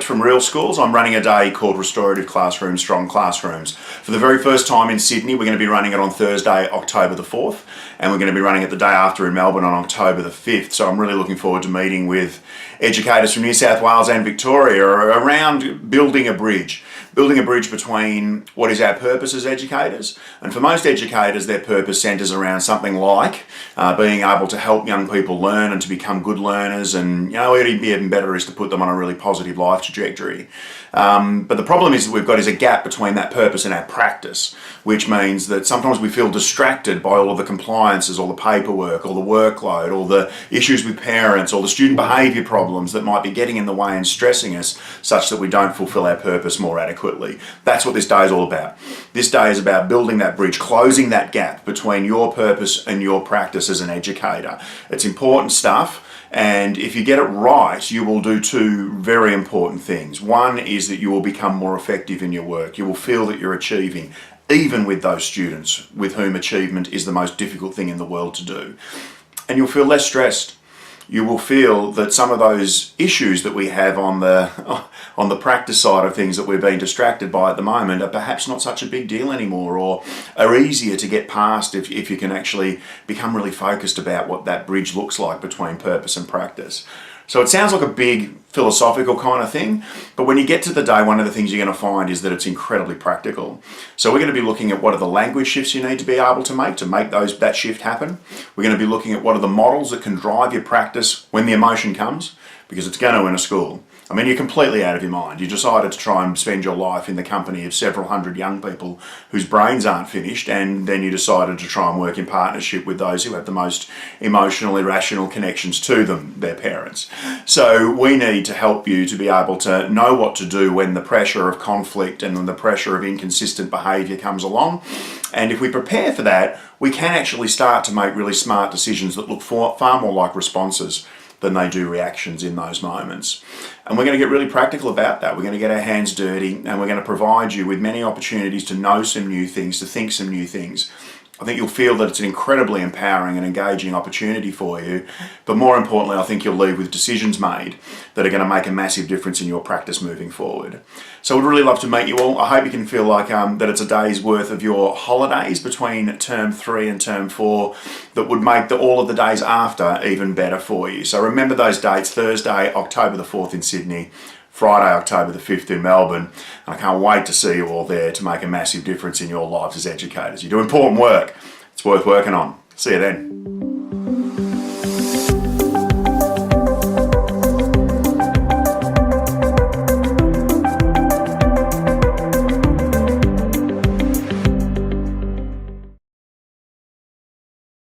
collect from real schools. I'm running a day called Restorative Classrooms, Strong Classrooms. For the very first time in Sydney, we're going to be running it on Thursday, October the 4th, and we're going to be running it the day after in Melbourne on October the 5th. So I'm really looking forward to meeting with educators from New South Wales and Victoria around building a bridge between what is our purpose as educators. And for most educators, their purpose centres around something like being able to help young people learn and to become good learners, and it'd be even better is to put them on a really positive life trajectory. But the problem is that we've got is a gap between that purpose and our practice, which means that sometimes we feel distracted by all of the compliances, all the paperwork, all the workload, all the issues with parents, all the student behaviour problems that might be getting in the way and stressing us such that we don't fulfil our purpose more adequately. That's what this day is all about. This day is about building that bridge, closing that gap between your purpose and your practice as an educator. It's important stuff. And if you get it right, you will do two very important things. One is that you will become more effective in your work. You will feel that you're achieving, even with those students with whom achievement is the most difficult thing in the world to do. And you'll feel less stressed. You will feel that some of those issues that we have on the practice side of things that we're being distracted by at the moment are perhaps not such a big deal anymore, or are easier to get past if you can actually become really focused about what that bridge looks like between purpose and practice. So it sounds like a big philosophical kind of thing, but when you get to the day, one of the things you're going to find is that it's incredibly practical. So we're going to be looking at what are the language shifts you need to be able to make that shift happen. We're going to be looking at what are the models that can drive your practice when the emotion comes, because it's going to in a school. I mean, you're completely out of your mind. You decided to try and spend your life in the company of several hundred young people whose brains aren't finished, and then you decided to try and work in partnership with those who have the most emotional, irrational connections to them, their parents. So we need to help you to be able to know what to do when the pressure of conflict and when the pressure of inconsistent behaviour comes along. And if we prepare for that, we can actually start to make really smart decisions that look far more like responses than they do reactions in those moments. And we're going to get really practical about that. We're going to get our hands dirty, and we're going to provide you with many opportunities to know some new things, to think some new things. I think you'll feel that it's an incredibly empowering and engaging opportunity for you, but more importantly, I think you'll leave with decisions made that are going to make a massive difference in your practice moving forward. So I'd really love to meet you all. I hope you can feel like that it's a day's worth of your holidays between term 3 and term 4 that would make all of the days after even better for you. So remember those dates: Thursday, October the 4th in Sydney, Friday, October the 5th in Melbourne. And I can't wait to see you all there to make a massive difference in your lives as educators. You do important work. It's worth working on. See you then.